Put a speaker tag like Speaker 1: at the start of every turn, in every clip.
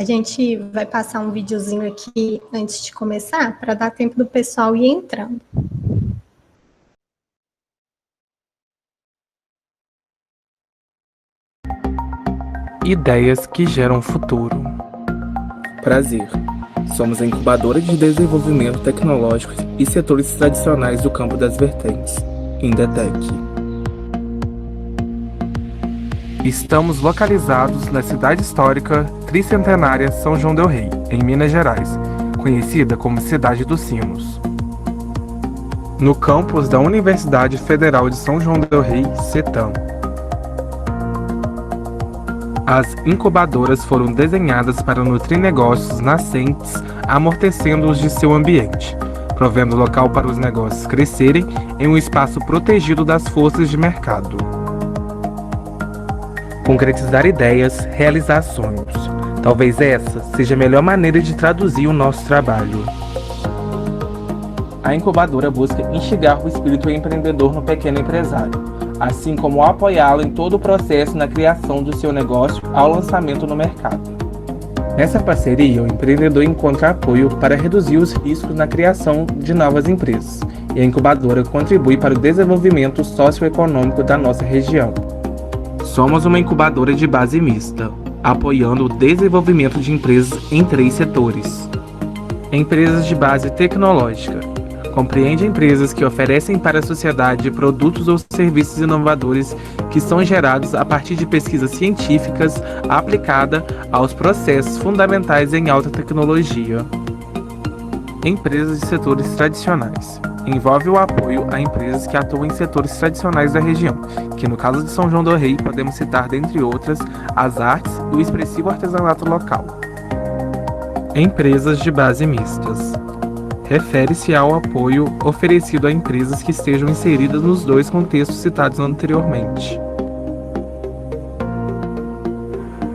Speaker 1: A gente vai passar um videozinho aqui antes de começar, para dar tempo do pessoal ir entrando.
Speaker 2: Ideias que geram futuro.
Speaker 3: Prazer. Somos a incubadora de desenvolvimento tecnológico e setores tradicionais do campo das vertentes, Indetec.
Speaker 2: Estamos localizados na cidade histórica tricentenária São João del Rei, em Minas Gerais, conhecida como Cidade dos Sinos. No campus da Universidade Federal de São João del Rei, CETAM. As incubadoras foram desenhadas para nutrir negócios nascentes, amortecendo-os de seu ambiente, provendo local para os negócios crescerem em um espaço protegido das forças de mercado. Concretizar ideias, realizar sonhos. Talvez essa seja a melhor maneira de traduzir o nosso trabalho.
Speaker 3: A incubadora busca instigar o espírito empreendedor no pequeno empresário, assim como apoiá-lo em todo o processo na criação do seu negócio ao lançamento no mercado. Nessa parceria, o empreendedor encontra apoio para reduzir os riscos na criação de novas empresas, e a incubadora contribui para o desenvolvimento socioeconômico da nossa região.
Speaker 2: Somos uma incubadora de base mista, apoiando o desenvolvimento de empresas em 3 setores. Empresas de base tecnológica. Compreende empresas que oferecem para a sociedade produtos ou serviços inovadores que são gerados a partir de pesquisas científicas aplicada aos processos fundamentais em alta tecnologia. Empresas de setores tradicionais. Envolve o apoio a empresas que atuam em setores tradicionais da região, que no caso de São João del Rei podemos citar, dentre outras, as artes e o expressivo artesanato local. Empresas de base mistas. Refere-se ao apoio oferecido a empresas que estejam inseridas nos 2 contextos citados anteriormente.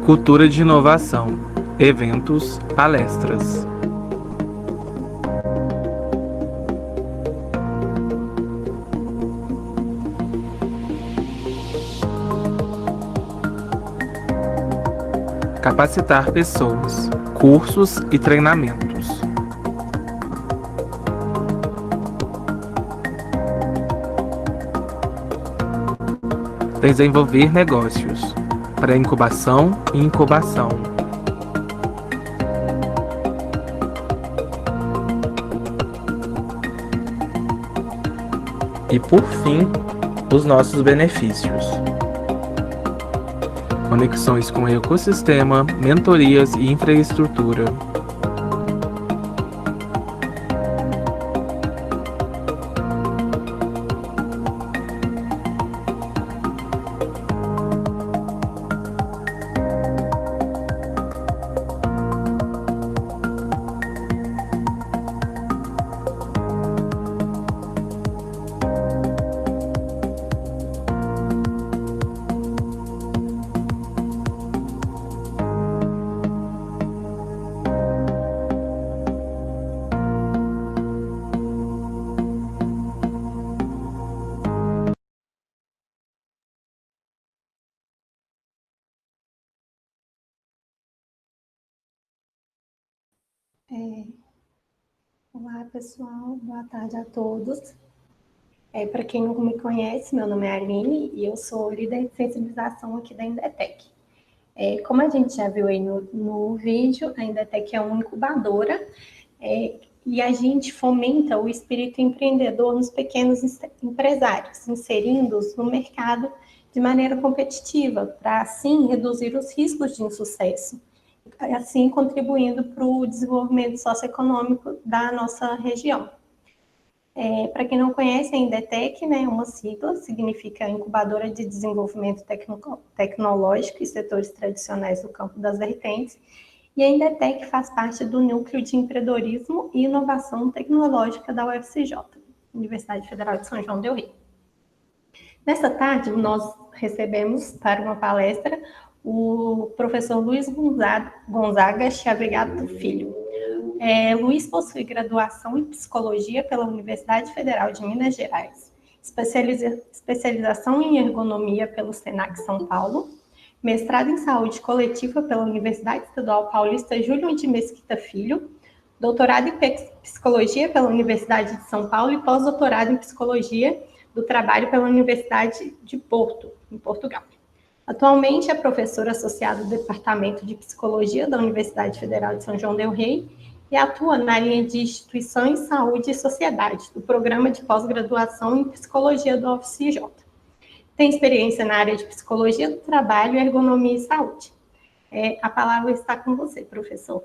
Speaker 2: Cultura de inovação, eventos, palestras. Capacitar pessoas, cursos e treinamentos. Desenvolver negócios, pré-incubação e incubação.
Speaker 3: E por fim, os nossos benefícios.
Speaker 2: Conexões com o ecossistema, mentorias e infraestrutura.
Speaker 1: Olá, pessoal. Boa tarde a todos. Para quem não me conhece, meu nome é Aline e eu sou líder de sensibilização aqui da Indetec. Como a gente já viu aí no vídeo, a Indetec é uma incubadora e a gente fomenta o espírito empreendedor nos pequenos empresários, inserindo-os no mercado de maneira competitiva, para assim reduzir os riscos de insucesso, assim contribuindo para o desenvolvimento socioeconômico da nossa região. Para quem não conhece, a Indetec, né, é uma sigla, significa Incubadora de Desenvolvimento Tecnológico e Setores Tradicionais do Campo das Vertentes, e a Indetec faz parte do Núcleo de Empreendedorismo e Inovação Tecnológica da UFCJ, Universidade Federal de São João del Rei. Nessa tarde, nós recebemos para uma palestra o professor Luiz Gonzaga Chavegato Filho. Luiz possui graduação em Psicologia pela Universidade Federal de Minas Gerais, especialização em Ergonomia pelo SENAC São Paulo, mestrado em Saúde Coletiva pela Universidade Estadual Paulista Júlio de Mesquita Filho, doutorado em Psicologia pela Universidade de São Paulo e pós-doutorado em Psicologia do Trabalho pela Universidade de Porto, em Portugal. Atualmente é professora associada do Departamento de Psicologia da Universidade Federal de São João del Rei e atua na linha de Instituições, Saúde e Sociedade, do Programa de Pós-Graduação em Psicologia do UFCJ. Tem experiência na área de Psicologia do Trabalho, Ergonomia e Saúde. A palavra está com você, professor.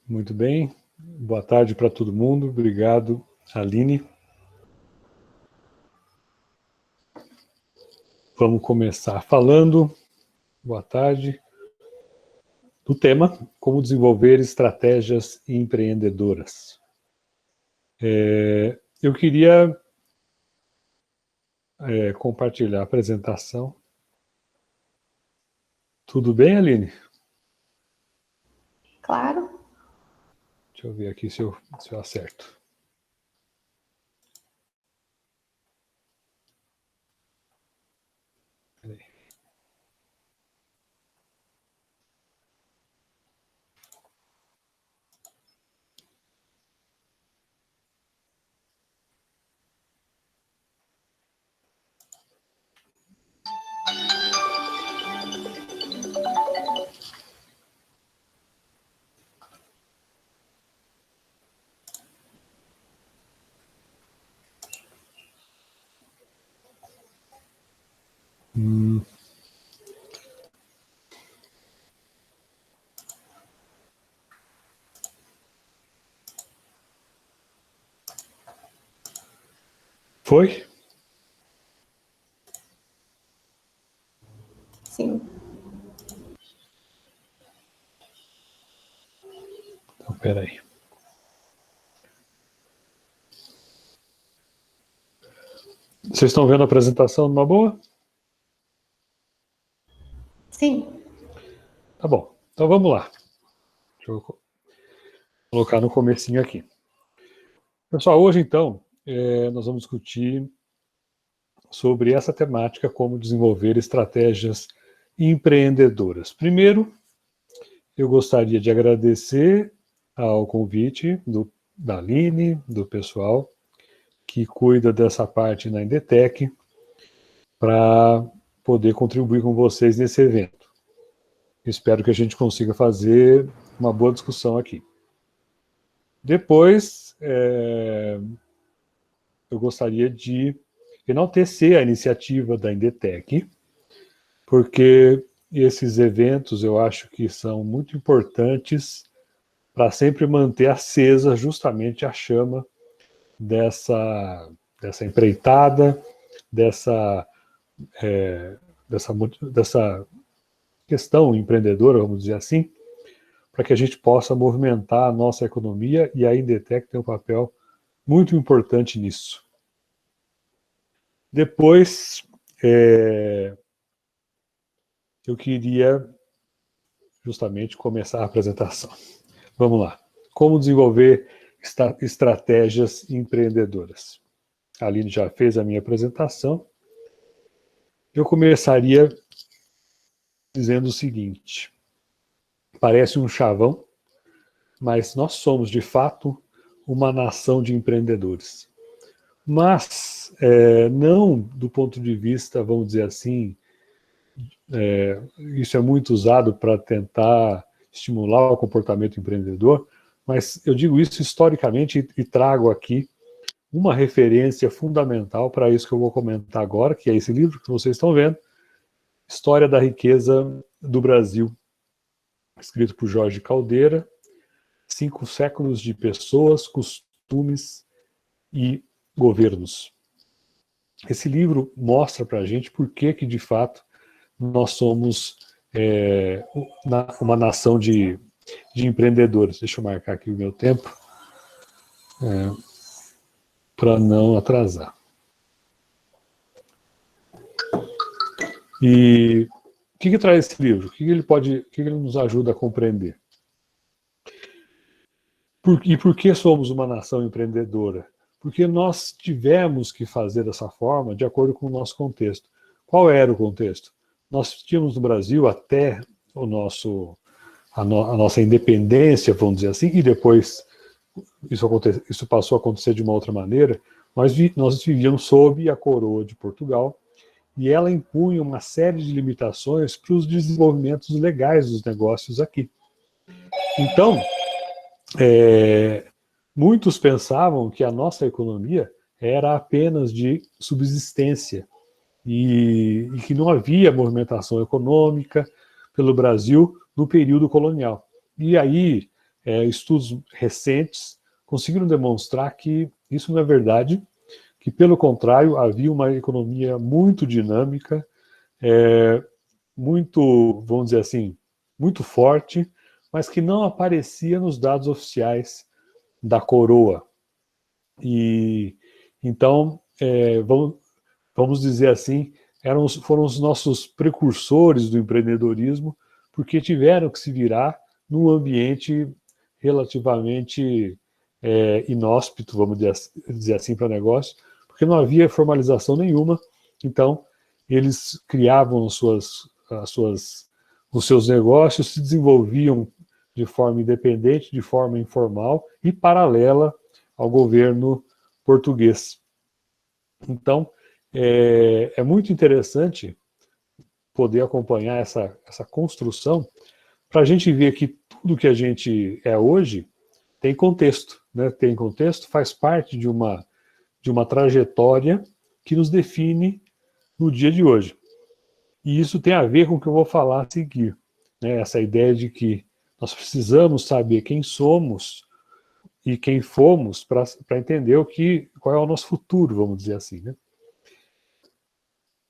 Speaker 4: Muito bem. Boa tarde para todo mundo. Obrigado, Aline. Vamos começar falando, boa tarde, do tema como desenvolver estratégias empreendedoras. Eu queria compartilhar a apresentação. Tudo bem, Aline?
Speaker 1: Claro.
Speaker 4: Deixa eu ver aqui se eu acerto. Peraí. Foi?
Speaker 1: Sim.
Speaker 4: Então, peraí. Vocês estão vendo a apresentação numa boa?
Speaker 1: Sim.
Speaker 4: Tá bom. Então vamos lá. Deixa eu colocar no comecinho aqui. Pessoal, hoje então nós vamos discutir sobre essa temática, como desenvolver estratégias empreendedoras. Primeiro, eu gostaria de agradecer ao convite da Aline, do pessoal que cuida dessa parte na Indetec, para poder contribuir com vocês nesse evento. Espero que a gente consiga fazer uma boa discussão aqui. Depois, eu gostaria de enaltecer a iniciativa da Indetec, porque esses eventos eu acho que são muito importantes para sempre manter acesa justamente a chama dessa empreitada, dessa questão empreendedora, vamos dizer assim, para que a gente possa movimentar a nossa economia, e a Indetec tem um papel muito importante nisso. Depois, eu queria justamente começar a apresentação. Vamos lá. Como desenvolver estratégias empreendedoras? A Aline já fez a minha apresentação. Eu começaria dizendo o seguinte: parece um chavão, mas nós somos, de fato, uma nação de empreendedores. Mas não do ponto de vista, vamos dizer assim, isso é muito usado para tentar estimular o comportamento empreendedor, mas eu digo isso historicamente e trago aqui uma referência fundamental para isso que eu vou comentar agora, que é esse livro que vocês estão vendo, História da Riqueza do Brasil, escrito por Jorge Caldeira, 5 séculos de pessoas, costumes e governos. Esse livro mostra para a gente por que de fato nós somos uma nação de empreendedores. Deixa eu marcar aqui o meu tempo para não atrasar. E o que traz esse livro? O que ele nos ajuda a compreender? E por que somos uma nação empreendedora? Porque nós tivemos que fazer dessa forma de acordo com o nosso contexto. Qual era o contexto? Nós tínhamos no Brasil até a nossa independência, vamos dizer assim, e depois isso passou a acontecer de uma outra maneira. Nós vivíamos sob a coroa de Portugal, e ela impunha uma série de limitações para os desenvolvimentos legais dos negócios aqui. Então, muitos pensavam que a nossa economia era apenas de subsistência e que não havia movimentação econômica pelo Brasil no período colonial. E aí, estudos recentes conseguiram demonstrar que isso não é verdade, que, pelo contrário, havia uma economia muito dinâmica, muito, vamos dizer assim, muito forte, mas que não aparecia nos dados oficiais da coroa. E então, vamos dizer assim, foram os nossos precursores do empreendedorismo, porque tiveram que se virar num ambiente relativamente inóspito, vamos dizer assim, para negócio, porque não havia formalização nenhuma. Então, eles criavam os seus negócios, se desenvolviam de forma independente, de forma informal e paralela ao governo português. Então, é muito interessante poder acompanhar essa construção para a gente ver que tudo que a gente é hoje tem contexto, né? Tem contexto, faz parte de uma trajetória que nos define no dia de hoje. E isso tem a ver com o que eu vou falar a seguir, né? Essa ideia de que nós precisamos saber quem somos e quem fomos para entender qual é o nosso futuro, vamos dizer assim, né?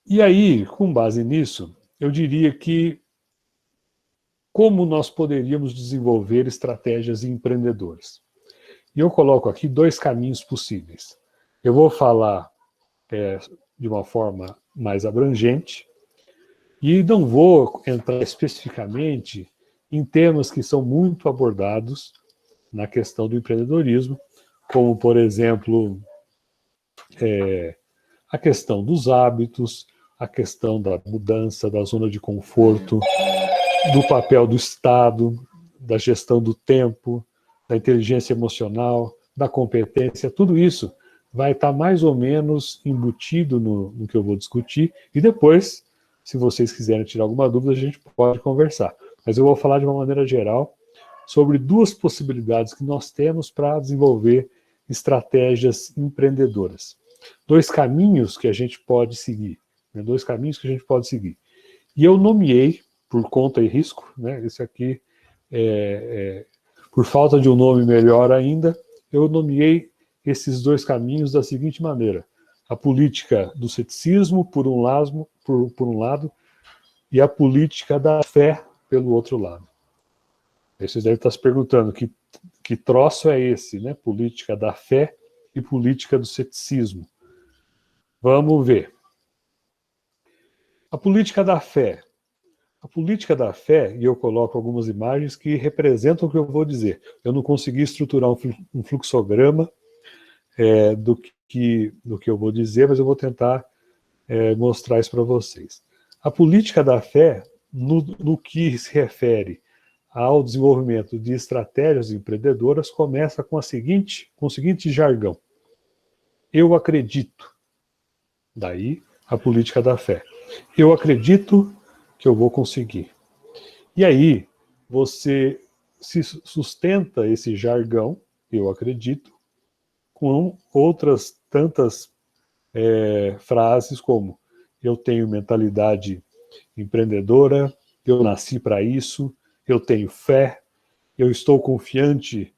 Speaker 4: E aí, com base nisso, eu diria que como nós poderíamos desenvolver estratégias empreendedoras. E eu coloco aqui 2 caminhos possíveis. Eu vou falar de uma forma mais abrangente e não vou entrar especificamente em temas que são muito abordados na questão do empreendedorismo, como, por exemplo, a questão dos hábitos, a questão da mudança da zona de conforto, do papel do Estado, da gestão do tempo, da inteligência emocional, da competência, tudo isso vai estar mais ou menos embutido no que eu vou discutir, e depois, se vocês quiserem tirar alguma dúvida, a gente pode conversar. Mas eu vou falar de uma maneira geral sobre 2 possibilidades que nós temos para desenvolver estratégias empreendedoras. 2 caminhos que a gente pode seguir, né? 2 caminhos que a gente pode seguir. E eu nomeei, por conta e risco, né? Esse aqui, por falta de um nome melhor ainda, eu nomeei esses 2 caminhos da seguinte maneira: a política do ceticismo, por um lado, e a política da fé, pelo outro lado. Aí vocês devem estar se perguntando que troço é esse, né? Política da fé e política do ceticismo. Vamos ver. A política da fé. A política da fé, e eu coloco algumas imagens que representam o que eu vou dizer. Eu não consegui estruturar um fluxograma do que eu vou dizer, mas eu vou tentar mostrar isso para vocês. A política da fé, no que se refere ao desenvolvimento de estratégias empreendedoras, começa com o seguinte jargão: eu acredito. Daí a política da fé. Eu acredito que eu vou conseguir. E aí você se sustenta esse jargão, eu acredito, com outras tantas frases como: eu tenho mentalidade empreendedora, eu nasci para isso, eu tenho fé, eu estou confiante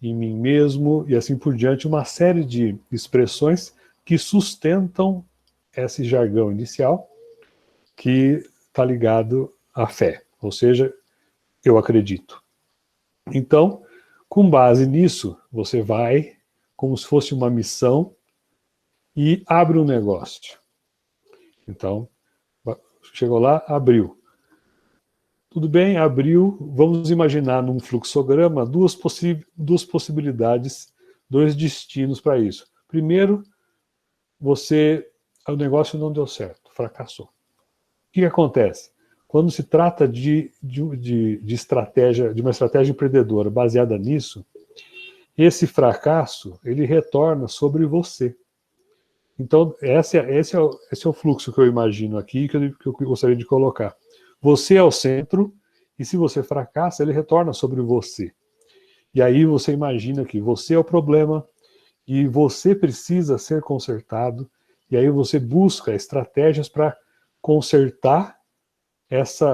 Speaker 4: em mim mesmo, e assim por diante, uma série de expressões que sustentam esse jargão inicial que está ligado à fé, ou seja, eu acredito. Então, com base nisso, você vai, como se fosse uma missão, e abre um negócio. Então, chegou lá, abriu. Tudo bem, abriu, vamos imaginar num fluxograma duas possibilidades, dois destinos para isso. Primeiro, o negócio não deu certo, fracassou. O que acontece? Quando se trata de estratégia, de uma estratégia empreendedora baseada nisso, esse fracasso, ele retorna sobre você. Então, esse é o fluxo que eu imagino aqui, que eu gostaria de colocar. Você é o centro, e se você fracassa, ele retorna sobre você. E aí você imagina que você é o problema, e você precisa ser consertado, e aí você busca estratégias para consertar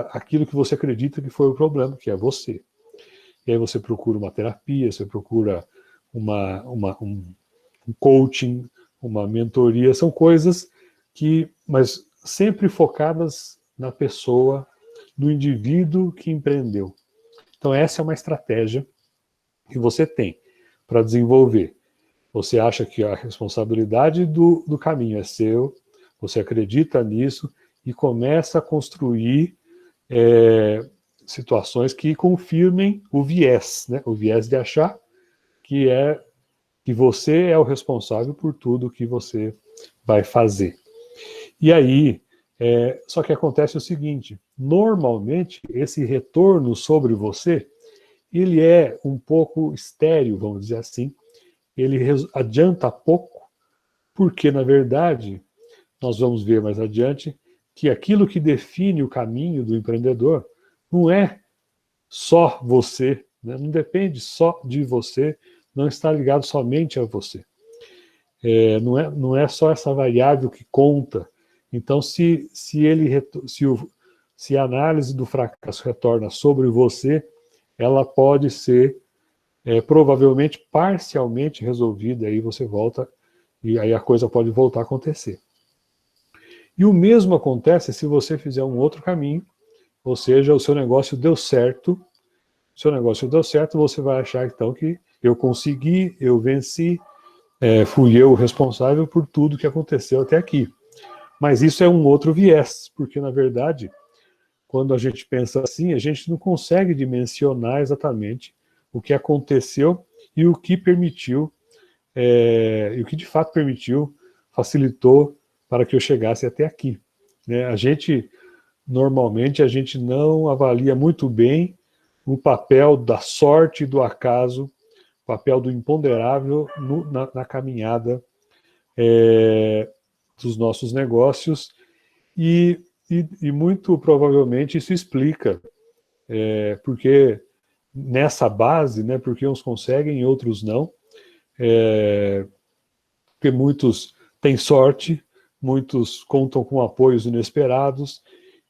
Speaker 4: aquilo que você acredita que foi o problema, que é você. E aí você procura uma terapia, você procura um coaching, uma mentoria, são coisas mas sempre focadas na pessoa, no indivíduo que empreendeu. Então essa é uma estratégia que você tem para desenvolver. Você acha que a responsabilidade do caminho é seu, você acredita nisso e começa a construir situações que confirmem o viés, né? O viés de achar que você é o responsável por tudo que você vai fazer. E aí, só que acontece o seguinte, normalmente esse retorno sobre você, ele é um pouco estéril, vamos dizer assim, ele adianta pouco, porque na verdade, nós vamos ver mais adiante, que aquilo que define o caminho do empreendedor não é só você, né? Não depende só de você, não está ligado somente a você. Não é só essa variável que conta. Então, se a análise do fracasso retorna sobre você, ela pode ser provavelmente parcialmente resolvida, aí você volta, e aí a coisa pode voltar a acontecer. E o mesmo acontece se você fizer um outro caminho, ou seja, o seu negócio deu certo, você vai achar então que eu consegui, eu venci, fui eu o responsável por tudo que aconteceu até aqui. Mas isso é um outro viés, porque na verdade, quando a gente pensa assim, a gente não consegue dimensionar exatamente o que aconteceu e o que permitiu, e o que de fato permitiu, facilitou para que eu chegasse até aqui. Né? Normalmente, a gente não avalia muito bem o papel da sorte e do acaso, o papel do imponderável na caminhada dos nossos negócios, e muito provavelmente isso explica porque nessa base, né, porque uns conseguem e outros não, porque muitos têm sorte, muitos contam com apoios inesperados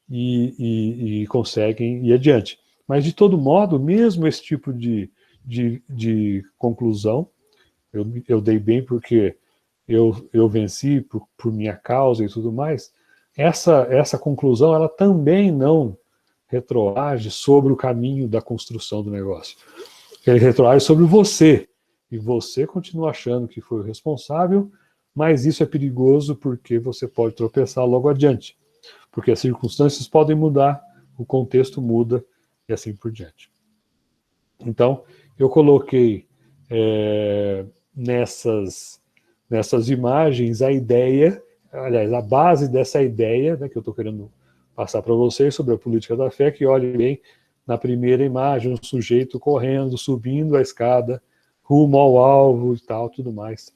Speaker 4: e conseguem ir adiante. Mas, de todo modo, mesmo esse tipo de conclusão, eu dei bem porque eu venci por minha causa e tudo mais, essa conclusão ela também não retroage sobre o caminho da construção do negócio. Ele retroage sobre você, e você continua achando que foi o responsável, mas isso é perigoso porque você pode tropeçar logo adiante, porque as circunstâncias podem mudar, o contexto muda e assim por diante. Então, eu coloquei nessas imagens a ideia, aliás, a base dessa ideia, né, que eu estou querendo passar para vocês sobre a política da fé, que olhe bem na primeira imagem, um sujeito correndo, subindo a escada, rumo ao alvo e tal, tudo mais.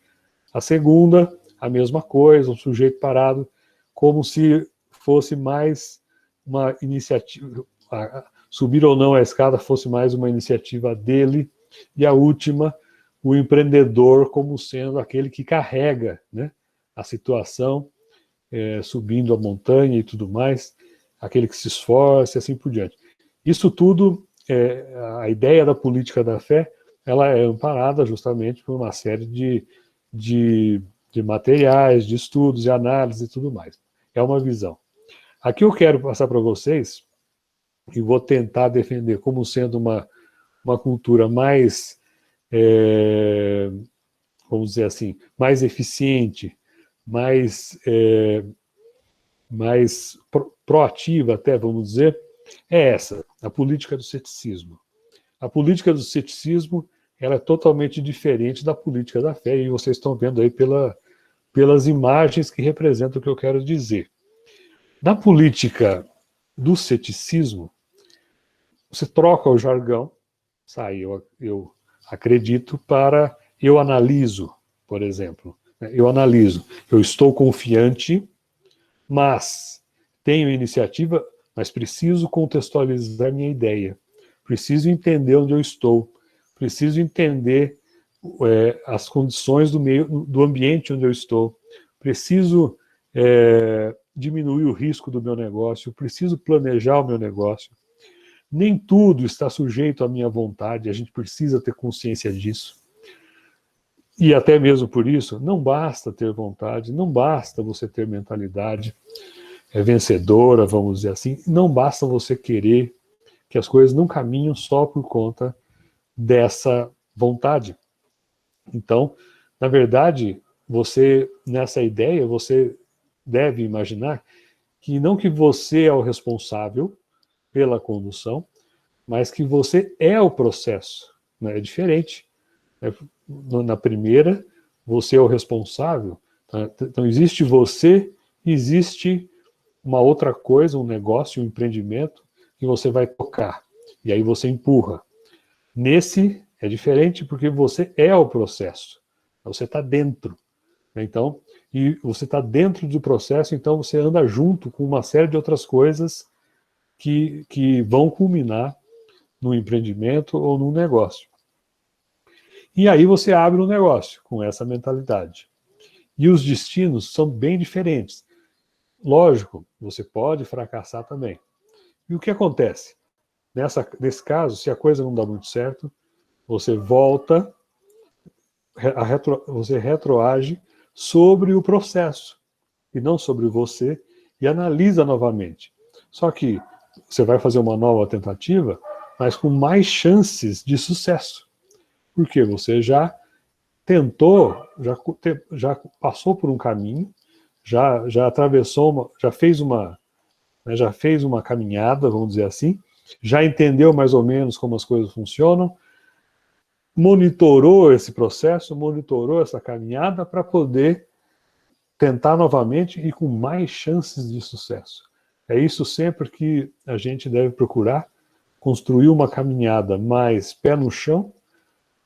Speaker 4: A segunda, a mesma coisa, um sujeito parado, como se fosse mais uma iniciativa, subir ou não a escada fosse mais uma iniciativa dele. E a última, o empreendedor como sendo aquele que carrega, né, a situação, subindo a montanha e tudo mais, aquele que se esforça e assim por diante. Isso tudo, a ideia da política da fé, ela é amparada justamente por uma série de materiais, de estudos, de análise e tudo mais. É uma visão. Aqui eu quero passar para vocês, e vou tentar defender como sendo uma cultura mais, vamos dizer assim, mais eficiente, mais proativa até, vamos dizer, é essa, a política do ceticismo. A política do ceticismo, ela é totalmente diferente da política da fé, e vocês estão vendo aí pelas imagens que representam o que eu quero dizer. Na política do ceticismo, você troca o jargão, sai, eu acredito, para eu analiso, por exemplo. Eu analiso, eu estou confiante, mas tenho iniciativa, mas preciso contextualizar minha ideia. Preciso entender onde eu estou. Preciso entender as condições do ambiente onde eu estou. Preciso diminuir o risco do meu negócio. Preciso planejar o meu negócio. Nem tudo está sujeito à minha vontade. A gente precisa ter consciência disso. E até mesmo por isso, não basta ter vontade, não basta você ter mentalidade vencedora, vamos dizer assim, não basta você querer que as coisas não caminham só por conta dessa vontade. Então, na verdade, você, nessa ideia, você deve imaginar que não que você é o responsável pela condução, mas que você é o processo. Né? É diferente. Na primeira, você é o responsável. Então, existe você, existe uma outra coisa, um negócio, um empreendimento, que você vai tocar. E aí você empurra. Nesse, é diferente porque você é o processo. Você está dentro. Então, e você está dentro do processo, então você anda junto com uma série de outras coisas que vão culminar no empreendimento ou num negócio. E aí você abre um negócio com essa mentalidade. E os destinos são bem diferentes. Lógico, você pode fracassar também. E o que acontece? Nesse caso, se a coisa não dá muito certo, você volta, você retroage sobre o processo, e não sobre você, e analisa novamente. Só que você vai fazer uma nova tentativa, mas com mais chances de sucesso. Porque você já tentou, já passou por um caminho, já atravessou, já fez uma caminhada, vamos dizer assim, já entendeu mais ou menos como as coisas funcionam, monitorou esse processo, monitorou essa caminhada para poder tentar novamente e com mais chances de sucesso. É isso sempre que a gente deve procurar, construir uma caminhada mais pé no chão,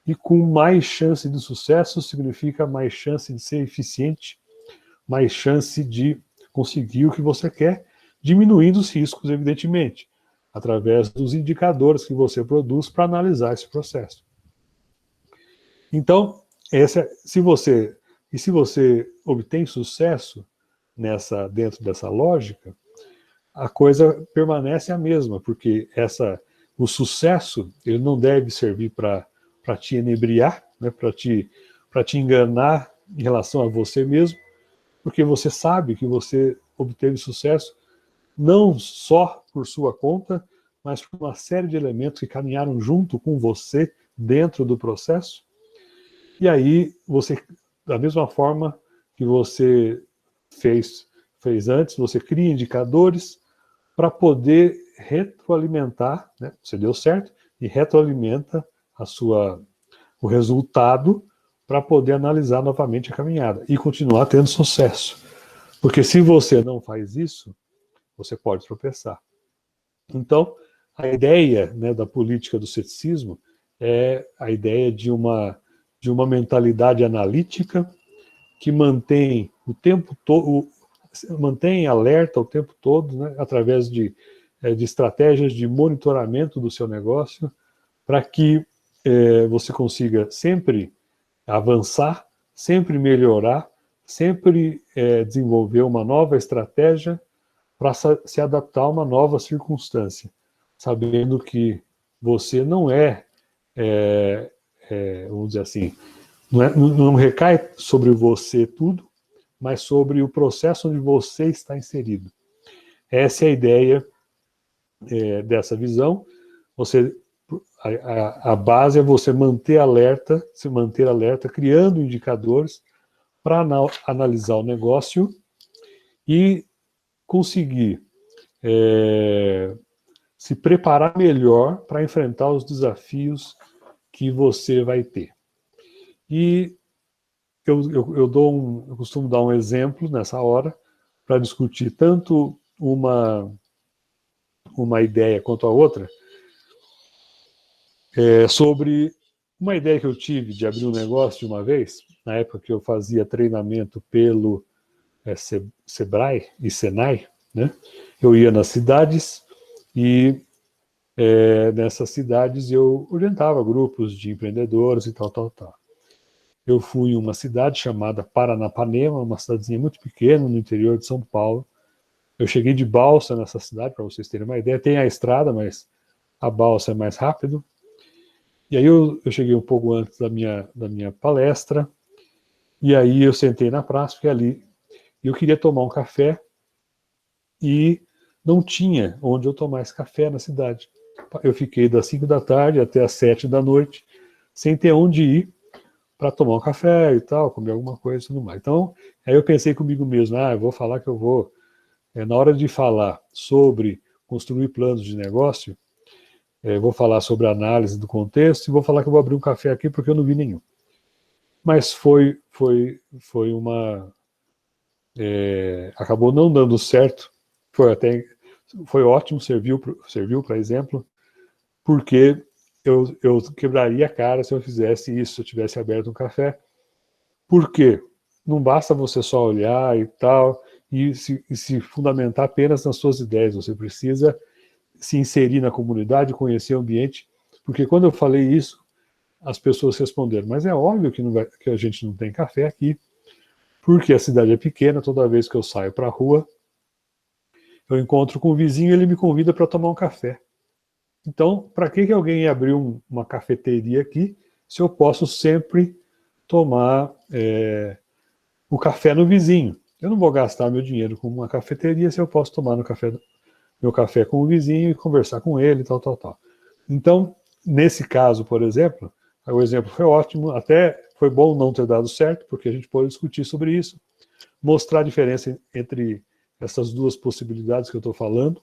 Speaker 4: e com mais chance de sucesso significa mais chance de ser eficiente, mais chance de conseguir o que você quer, diminuindo os riscos, evidentemente, através dos indicadores que você produz para analisar esse processo. Então, se você obtém sucesso dentro dessa lógica, a coisa permanece a mesma, porque o sucesso ele não deve servir para te inebriar, né, para te enganar em relação a você mesmo, porque você sabe que você obteve sucesso não só por sua conta, mas por uma série de elementos que caminharam junto com você dentro do processo. E aí, da mesma forma que você fez antes, você cria indicadores para poder retroalimentar, né? Você deu certo e retroalimenta o resultado para poder analisar novamente a caminhada e continuar tendo sucesso. Porque se você não faz isso, você pode tropeçar. Então, a ideia, né, da política do ceticismo é a ideia de uma mentalidade analítica que mantém o tempo todo, mantém alerta o tempo todo, né, através de estratégias de monitoramento do seu negócio, para que você consiga sempre avançar, sempre melhorar, sempre desenvolver uma nova estratégia para se adaptar a uma nova circunstância, sabendo que você não vamos dizer assim, não recai sobre você tudo, mas sobre o processo onde você está inserido. Essa é a ideia dessa visão. A base é você se manter alerta, criando indicadores para analisar o negócio e conseguir se preparar melhor para enfrentar os desafios que você vai ter. E eu costumo dar um exemplo nessa hora para discutir tanto uma ideia quanto a outra, sobre uma ideia que eu tive de abrir um negócio de uma vez, na época que eu fazia treinamento pelo Sebrae e Senai, né? Eu ia nas cidades e nessas cidades eu orientava grupos de empreendedores e tal. Eu fui em uma cidade chamada Paranapanema, uma cidadezinha muito pequena no interior de São Paulo. Eu cheguei de balsa nessa cidade, para vocês terem uma ideia. Tem a estrada, mas a balsa é mais rápido. E aí eu cheguei um pouco antes da minha palestra, e aí eu sentei na praça, fiquei ali. Eu queria tomar um café e não tinha onde eu tomar esse café na cidade. Eu fiquei das 5 da tarde até as 7 da noite, sem ter onde ir para tomar um café e tal, comer alguma coisa e tudo mais. Então, aí eu pensei comigo mesmo, eu vou falar que eu vou, na hora de falar sobre construir planos de negócio, vou falar sobre a análise do contexto e vou falar que eu vou abrir um café aqui porque eu não vi nenhum. Mas foi uma... acabou não dando certo, foi ótimo, serviu para exemplo, porque eu quebraria a cara se eu fizesse isso, se eu tivesse aberto um café. Por quê? Não basta você só olhar e tal, e se fundamentar apenas nas suas ideias, você precisa se inserir na comunidade, conhecer o ambiente, porque quando eu falei isso, as pessoas responderam, mas é óbvio que a gente não tem café aqui, porque a cidade é pequena, toda vez que eu saio para a rua, eu encontro com o vizinho e ele me convida para tomar um café. Então, para que alguém ia abrir uma cafeteria aqui, se eu posso sempre tomar o café no vizinho? Eu não vou gastar meu dinheiro com uma cafeteria se eu posso tomar meu café com o vizinho e conversar com ele, tal. Então, nesse caso, por exemplo, o exemplo foi ótimo, até foi bom não ter dado certo, porque a gente pode discutir sobre isso, mostrar a diferença entre essas duas possibilidades que eu estou falando,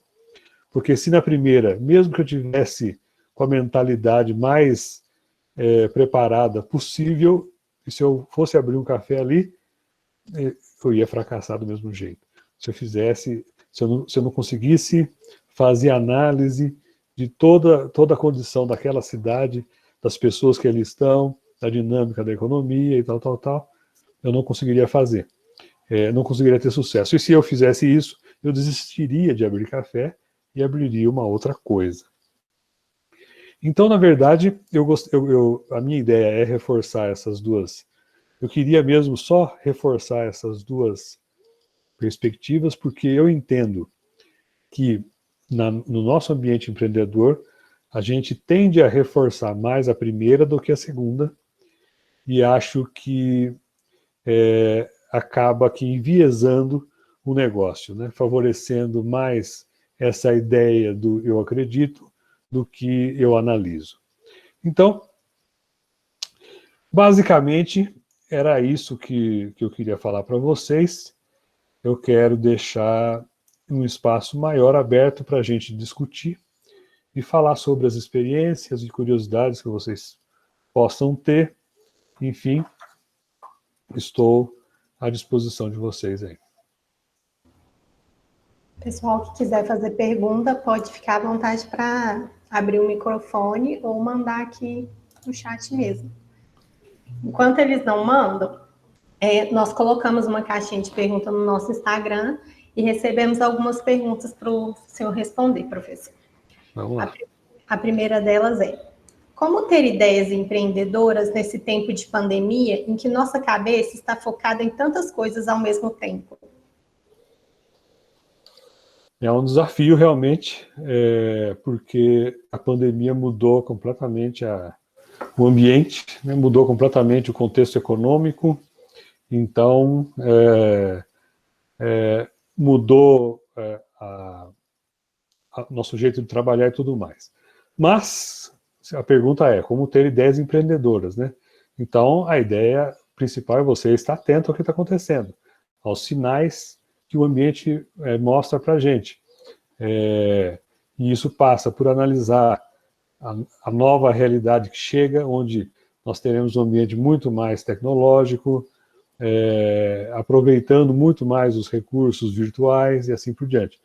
Speaker 4: porque se na primeira, mesmo que eu tivesse com a mentalidade mais preparada possível, e se eu fosse abrir um café ali, eu ia fracassar do mesmo jeito. Se eu não conseguisse fazer análise de toda a condição daquela cidade, das pessoas que ali estão, da dinâmica da economia e tal, eu não conseguiria fazer. Não conseguiria ter sucesso. E se eu fizesse isso, eu desistiria de abrir café e abriria uma outra coisa. Então, na verdade, a minha ideia é reforçar essas duas. Eu queria mesmo só reforçar essas duas perspectivas, porque eu entendo que no nosso ambiente empreendedor, a gente tende a reforçar mais a primeira do que a segunda, e acho que acaba aqui enviesando o negócio, né? Favorecendo mais essa ideia do eu acredito do que eu analiso. Então, basicamente, era isso que eu queria falar para vocês. Eu quero deixar um espaço maior aberto para a gente discutir e falar sobre as experiências e curiosidades que vocês possam ter. Enfim, estou à disposição de vocês aí.
Speaker 1: Pessoal que quiser fazer pergunta, pode ficar à vontade para abrir o microfone ou mandar aqui no chat mesmo. Enquanto eles não mandam, nós colocamos uma caixinha de pergunta no nosso Instagram e recebemos algumas perguntas para o senhor responder, professor.
Speaker 4: Vamos lá.
Speaker 1: A primeira delas é: como ter ideias empreendedoras nesse tempo de pandemia em que nossa cabeça está focada em tantas coisas ao mesmo tempo?
Speaker 4: É um desafio realmente, porque a pandemia mudou completamente o ambiente, né, mudou completamente o contexto econômico, então mudou nosso jeito de trabalhar e tudo mais. Mas a pergunta é, como ter ideias empreendedoras, né? Então, a ideia principal é você estar atento ao que está acontecendo, aos sinais que o ambiente mostra para a gente. E isso passa por analisar a nova realidade que chega, onde nós teremos um ambiente muito mais tecnológico, aproveitando muito mais os recursos virtuais e assim por diante.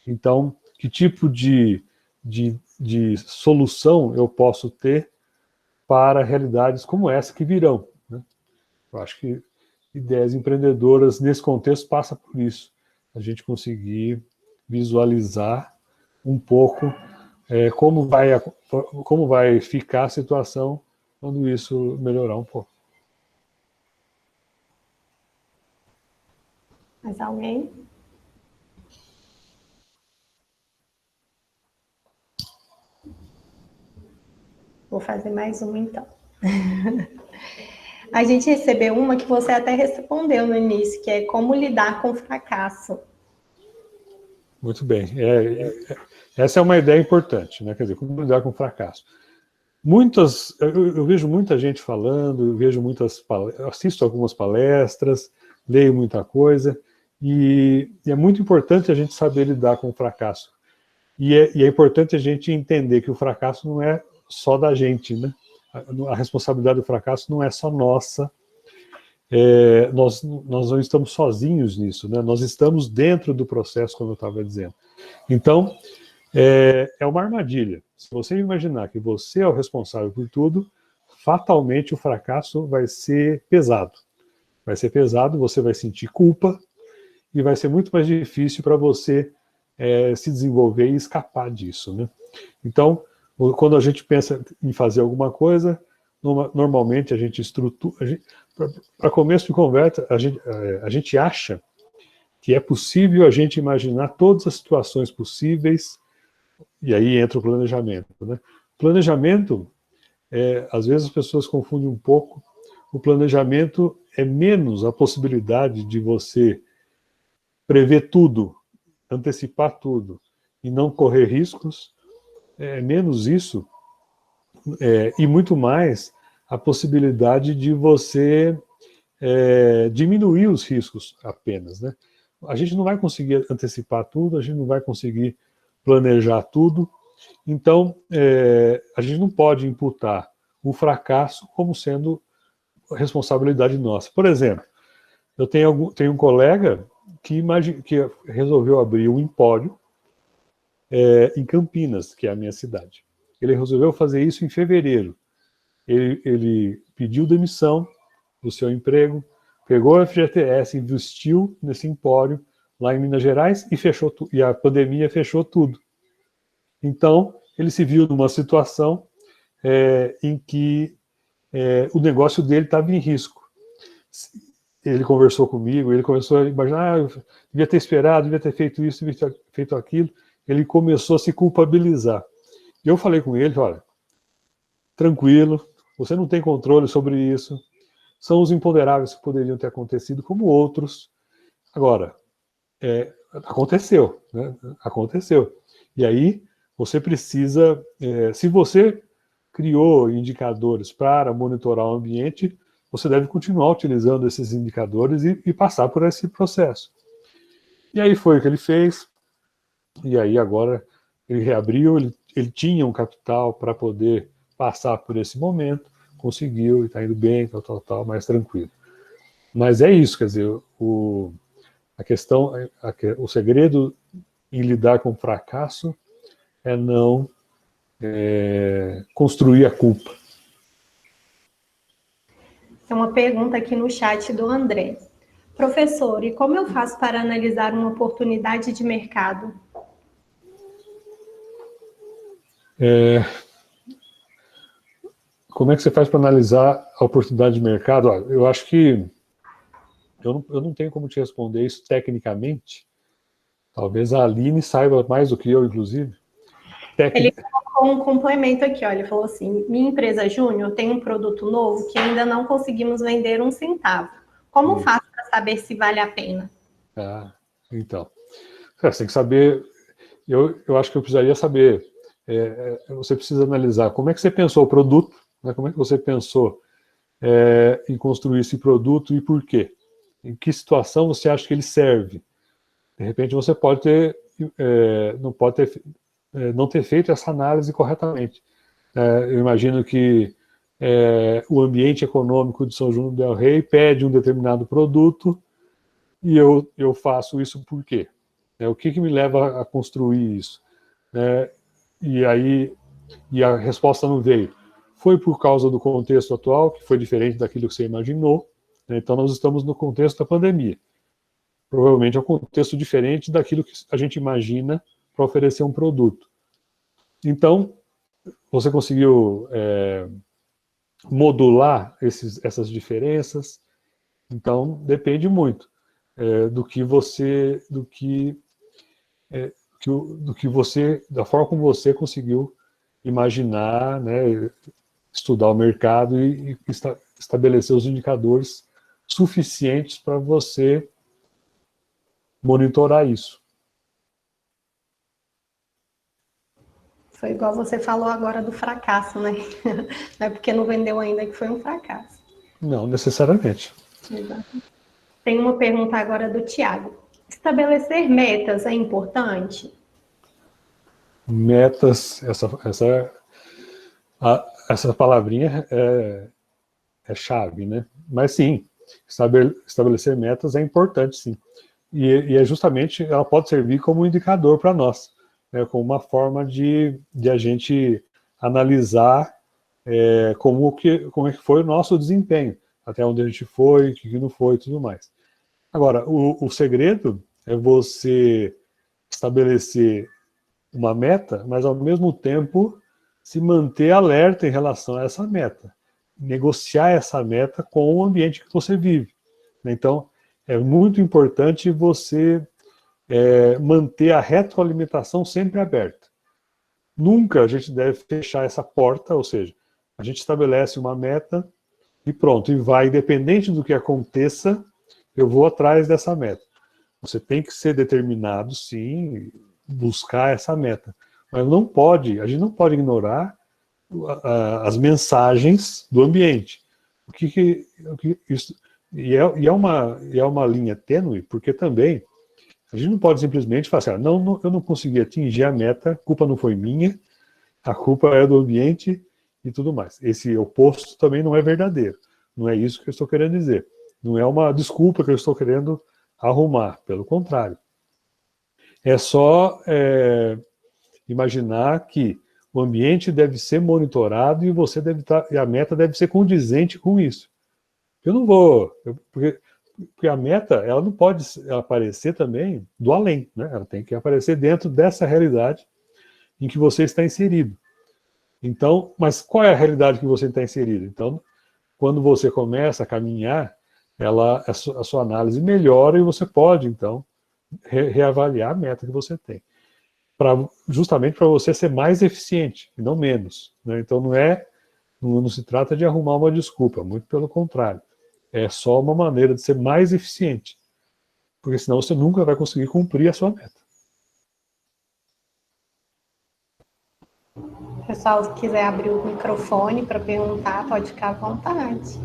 Speaker 4: Então, que tipo de solução eu posso ter para realidades como essa que virão, né? Eu acho que ideias empreendedoras nesse contexto passa por isso, a gente conseguir visualizar um pouco como vai ficar a situação quando isso melhorar um pouco.
Speaker 1: Mais alguém? Vou fazer mais uma, então. A gente recebeu uma que você até respondeu no início, que é como lidar com o fracasso.
Speaker 4: Muito bem. Essa é uma ideia importante, né? Quer dizer, como lidar com o fracasso. Eu vejo muita gente falando, eu assisto algumas palestras, leio muita coisa, e é muito importante a gente saber lidar com o fracasso. E é importante a gente entender que o fracasso não é só da gente, né? A responsabilidade do fracasso não é só nossa. Nós não estamos sozinhos nisso, né? Nós estamos dentro do processo, como eu estava dizendo. Então, é uma armadilha. Se você imaginar que você é o responsável por tudo, fatalmente o fracasso vai ser pesado. Vai ser pesado, você vai sentir culpa e vai ser muito mais difícil para você se desenvolver e escapar disso, né? Então, quando a gente pensa em fazer alguma coisa, normalmente a gente estrutura. Para começo de conversa, a gente acha que é possível a gente imaginar todas as situações possíveis, e aí entra o planejamento, né? Planejamento, às vezes as pessoas confundem um pouco. O planejamento é menos a possibilidade de você prever tudo, antecipar tudo e não correr riscos, é menos isso, e muito mais a possibilidade de você diminuir os riscos apenas, né? A gente não vai conseguir antecipar tudo, a gente não vai conseguir planejar tudo, então a gente não pode imputar o fracasso como sendo responsabilidade nossa. Por exemplo, eu tenho um colega que resolveu abrir um empório em Campinas, que é a minha cidade. Ele resolveu fazer isso em fevereiro. Ele pediu demissão do seu emprego, pegou a FGTS, investiu nesse empório lá em Minas Gerais e fechou e a pandemia fechou tudo. Então, ele se viu numa situação em que o negócio dele estava em risco. Ele conversou comigo, ele começou a imaginar, eu devia ter esperado, devia ter feito isso, devia ter feito aquilo. Ele começou a se culpabilizar. E eu falei com ele, olha, tranquilo, você não tem controle sobre isso, são os imponderáveis que poderiam ter acontecido, como outros. Agora, aconteceu, né? Aconteceu. E aí, você precisa, se você criou indicadores para monitorar o ambiente, você deve continuar utilizando esses indicadores e passar por esse processo. E aí foi o que ele fez, e aí agora ele reabriu, ele tinha um capital para poder passar por esse momento, conseguiu, e está indo bem, tal, mais tranquilo. Mas é isso, quer dizer, a questão, o segredo em lidar com o fracasso é não construir a culpa.
Speaker 1: Tem uma pergunta aqui no chat do André. Professor, e como eu faço para analisar uma oportunidade de mercado?
Speaker 4: Como é que você faz para analisar a oportunidade de mercado? Olha, eu acho que eu não tenho como te responder isso tecnicamente. Talvez a Aline saiba mais do que eu, inclusive.
Speaker 1: Ele colocou um complemento aqui, ó, ele falou assim, minha empresa Júnior tem um produto novo que ainda não conseguimos vender 1 centavo. Como faço para saber se vale a pena?
Speaker 4: Então, você tem que saber, eu acho que eu precisaria saber, você precisa analisar como é que você pensou o produto, né, como é que você pensou em construir esse produto e por quê? Em que situação você acha que ele serve? De repente você pode ter, não pode ter não ter feito essa análise corretamente. Eu imagino que o ambiente econômico de São João del Rei pede um determinado produto e eu faço isso por quê? O que me leva a construir isso? E a resposta não veio. Foi por causa do contexto atual, que foi diferente daquilo que você imaginou. Então, nós estamos no contexto da pandemia. Provavelmente é um contexto diferente daquilo que a gente imagina para oferecer um produto. Então, você conseguiu modular essas diferenças. Então, depende muito da forma como você conseguiu imaginar, né, estudar o mercado e estabelecer os indicadores suficientes para você monitorar isso.
Speaker 1: Foi igual você falou agora do fracasso, né? Não é porque não vendeu ainda que foi um fracasso.
Speaker 4: Não necessariamente.
Speaker 1: Exato. Tem uma pergunta agora do Tiago. Estabelecer metas é importante?
Speaker 4: Metas, essa palavrinha é chave, né? Mas sim, estabelecer metas é importante, sim. E justamente ela pode servir como um indicador para nós, né? Como uma forma de a gente analisar como é que foi o nosso desempenho, até onde a gente foi, o que não foi e tudo mais. Agora, o segredo é você estabelecer uma meta, mas ao mesmo tempo se manter alerta em relação a essa meta. Negociar essa meta com o ambiente que você vive. Então, é muito importante você manter a retroalimentação sempre aberta. Nunca a gente deve fechar essa porta, ou seja, a gente estabelece uma meta e pronto, e vai, independente do que aconteça, eu vou atrás dessa meta. Você tem que ser determinado, sim, buscar essa meta. Mas a gente não pode ignorar as mensagens do ambiente. É uma linha tênue, porque também a gente não pode simplesmente falar assim, não, eu não consegui atingir a meta, a culpa não foi minha, a culpa é do ambiente e tudo mais. Esse oposto também não é verdadeiro. Não é isso que eu estou querendo dizer. Não é uma desculpa que eu estou querendo arrumar, pelo contrário. É só imaginar que o ambiente deve ser monitorado e e a meta deve ser condizente com isso. Eu não vou, porque a meta ela não pode aparecer também do além, né? Ela tem que aparecer dentro dessa realidade em que você está inserido. Então, mas qual é a realidade que você está inserido? Então, quando você começa a caminhar, a sua análise melhora e você pode, então, reavaliar a meta que você tem. Justamente para você ser mais eficiente, e não menos. Né? Então, não se trata de arrumar uma desculpa, muito pelo contrário. É só uma maneira de ser mais eficiente. Porque senão você nunca vai conseguir cumprir a sua meta.
Speaker 1: Pessoal, se quiser abrir o microfone para perguntar, pode ficar à vontade.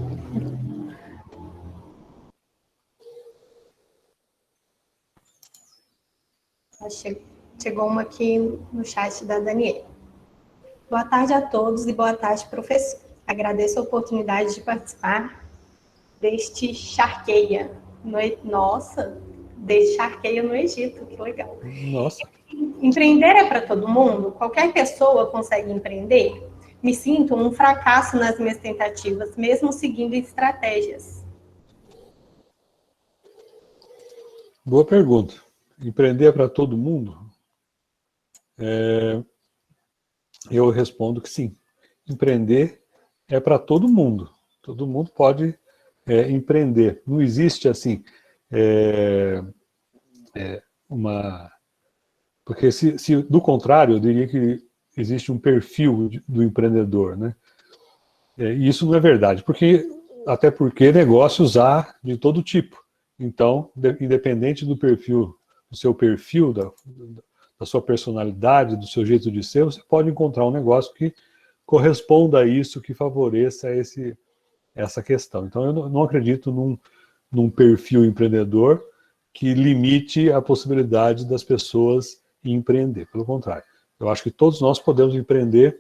Speaker 1: Chegou uma aqui no chat da Daniela. Boa tarde a todos e boa tarde, professor. Agradeço a oportunidade de participar deste Charqueia. Nossa, deste Charqueia no Egito, que legal.
Speaker 4: Nossa.
Speaker 1: Empreender é para todo mundo? Qualquer pessoa consegue empreender? Me sinto um fracasso nas minhas tentativas, mesmo seguindo estratégias.
Speaker 4: Boa pergunta. Empreender é para todo mundo? Eu respondo que sim. Empreender é para todo mundo. Todo mundo pode empreender. Não existe assim porque se do contrário, eu diria que existe um perfil do empreendedor, né? E isso não é verdade, até porque negócios há de todo tipo. Então, independente do seu perfil, da sua personalidade, do seu jeito de ser, você pode encontrar um negócio que corresponda a isso, que favoreça essa questão. Então, eu não acredito num perfil empreendedor que limite a possibilidade das pessoas empreender. Pelo contrário, Eu acho que todos nós podemos empreender.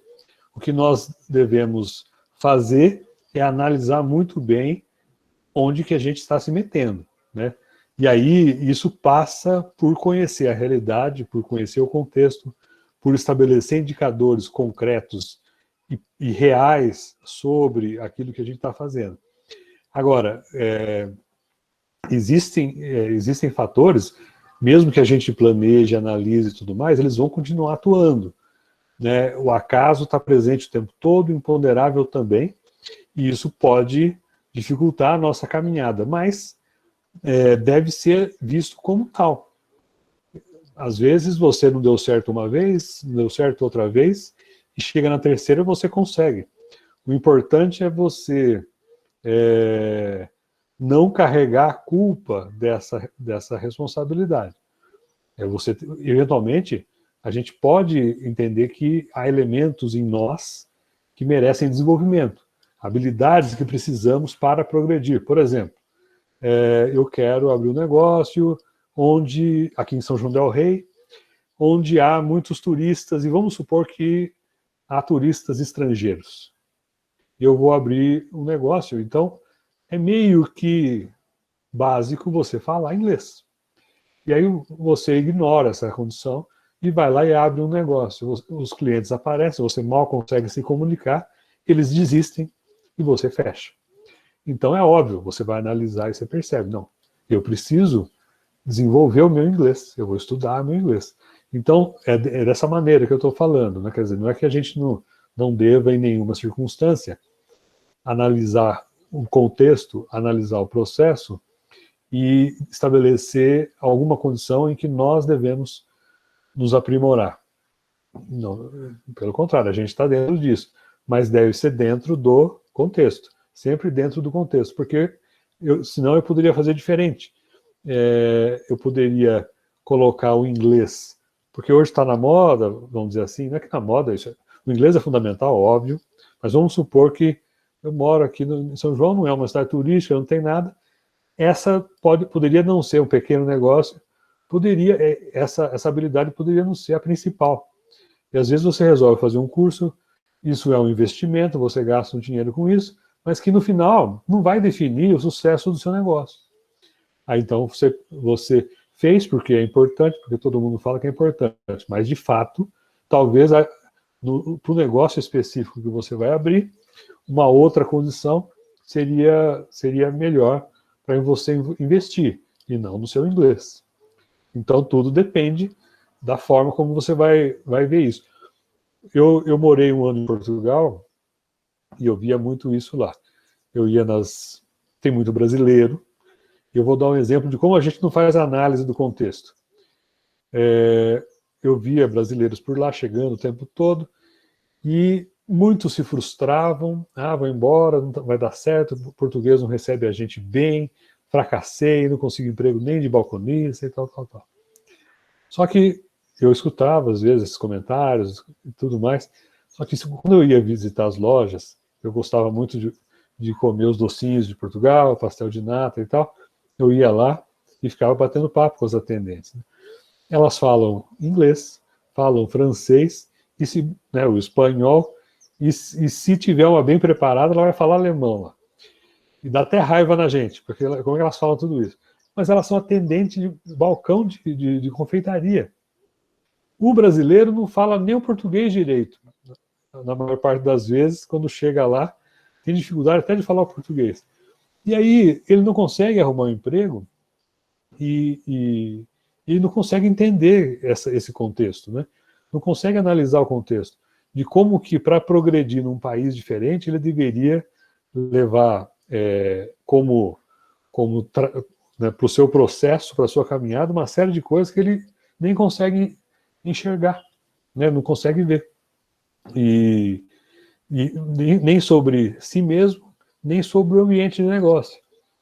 Speaker 4: O que nós devemos fazer é analisar muito bem onde que a gente está se metendo, né? E aí isso passa por conhecer a realidade, por conhecer o contexto, por estabelecer indicadores concretos e reais sobre aquilo que a gente está fazendo. Agora, existem fatores, mesmo que a gente planeje, analise e tudo mais, eles vão continuar atuando, né? O acaso está presente o tempo todo, imponderável também, e isso pode dificultar a nossa caminhada, mas deve ser visto como tal. Às vezes você não deu certo uma vez, não deu certo outra vez, e chega na terceira você consegue. O importante é você não carregar a culpa dessa responsabilidade. Você, eventualmente, a gente pode entender que há elementos em nós que merecem desenvolvimento, habilidades que precisamos para progredir. Por exemplo, eu quero abrir um negócio aqui em São João del Rei, onde há muitos turistas, e vamos supor que há turistas estrangeiros. Eu vou abrir um negócio, então é meio que básico você falar inglês. E aí você ignora essa condição e vai lá e abre um negócio. Os clientes aparecem, você mal consegue se comunicar, eles desistem e você fecha. Então é óbvio, você vai analisar e você percebe, não, eu preciso desenvolver o meu inglês, eu vou estudar meu inglês. Então é dessa maneira que eu estou falando, né? Quer dizer, não é que a gente não deva em nenhuma circunstância analisar o contexto, analisar o processo e estabelecer alguma condição em que nós devemos nos aprimorar. Não, pelo contrário, a gente está dentro disso, mas deve ser dentro do contexto, sempre dentro do contexto, porque senão eu poderia fazer diferente. Eu poderia colocar o inglês, porque hoje está na moda, vamos dizer assim, não é que na moda, o inglês é fundamental, óbvio, mas vamos supor que eu moro aqui em São João, não é uma cidade turística, não tem nada, essa poderia não ser um pequeno negócio, essa habilidade poderia não ser a principal. E às vezes você resolve fazer um curso, isso é um investimento, você gasta um dinheiro com isso, mas que no final não vai definir o sucesso do seu negócio. Aí então você fez porque é importante, porque todo mundo fala que é importante, mas de fato, talvez para o negócio específico que você vai abrir, uma outra condição seria melhor para você investir, e não no seu inglês. Então tudo depende da forma como você vai ver isso. Eu morei um ano em Portugal e eu via muito isso lá. Eu ia tem muito brasileiro, e eu vou dar um exemplo de como a gente não faz análise do contexto. Eu via brasileiros por lá chegando o tempo todo, e muitos se frustravam, vou embora, não vai dar certo, o português não recebe a gente bem, fracassei, não consigo emprego nem de balconista e tal. Só que eu escutava, às vezes, esses comentários e tudo mais, só que quando eu ia visitar as lojas, eu gostava muito de comer os docinhos de Portugal, pastel de nata e tal, eu ia lá e ficava batendo papo com as atendentes. Elas falam inglês, falam francês, o espanhol, e se tiver uma bem preparada, ela vai falar alemão lá. E dá até raiva na gente, porque como é que elas falam tudo isso? Mas elas são atendentes de balcão de confeitaria. O brasileiro não fala nem o português direito. Na maior parte das vezes, quando chega lá, tem dificuldade até de falar o português. E aí ele não consegue arrumar um emprego e não consegue entender esse contexto, né? Não consegue analisar o contexto de como que, para progredir num país diferente, ele deveria levar né, para o seu processo, para a sua caminhada, uma série de coisas que ele nem consegue enxergar, né, não consegue ver. E nem sobre si mesmo, nem sobre o ambiente de negócio,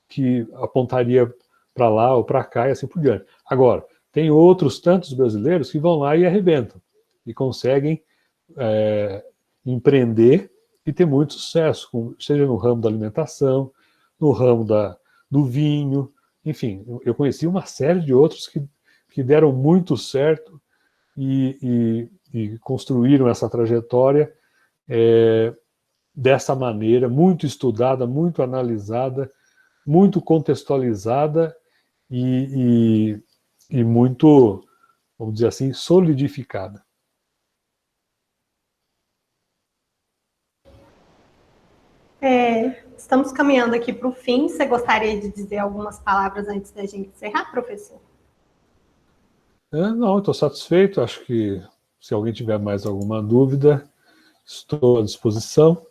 Speaker 4: que apontaria para lá ou para cá e assim por diante. Agora, tem outros tantos brasileiros que vão lá e arrebentam, e conseguem empreender e ter muito sucesso, seja no ramo da alimentação, no ramo do vinho, enfim, eu conheci uma série de outros que deram muito certo e e construíram essa trajetória dessa maneira, muito estudada, muito analisada, muito contextualizada e muito, vamos dizer assim, solidificada.
Speaker 1: Estamos caminhando aqui para o fim. Você gostaria de dizer algumas palavras antes da gente encerrar, professor?
Speaker 4: Não, estou satisfeito. Acho que se alguém tiver mais alguma dúvida, estou à disposição.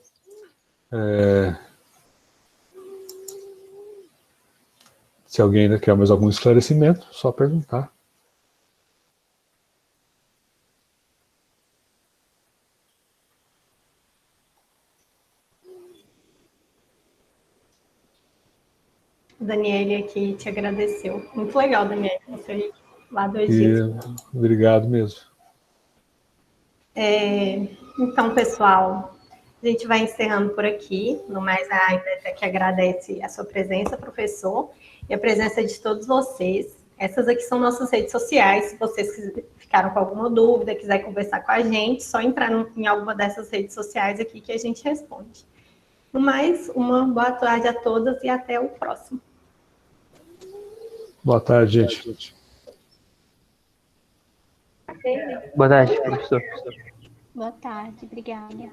Speaker 4: Se alguém ainda quer mais algum esclarecimento, só perguntar.
Speaker 1: Daniele aqui te agradeceu. Muito legal, Daniele, você lá 2 dias.
Speaker 4: Obrigado mesmo.
Speaker 1: Então, pessoal, a gente vai encerrando por aqui. No mais, a IDETEC agradece a sua presença, professor, e a presença de todos vocês. Essas aqui são nossas redes sociais. Se vocês ficaram com alguma dúvida, quiser conversar com a gente, só entrar em alguma dessas redes sociais aqui que a gente responde. No mais, uma boa tarde a todas e até o próximo.
Speaker 4: Boa tarde, gente.
Speaker 3: Boa tarde, professor.
Speaker 5: Boa tarde, obrigada.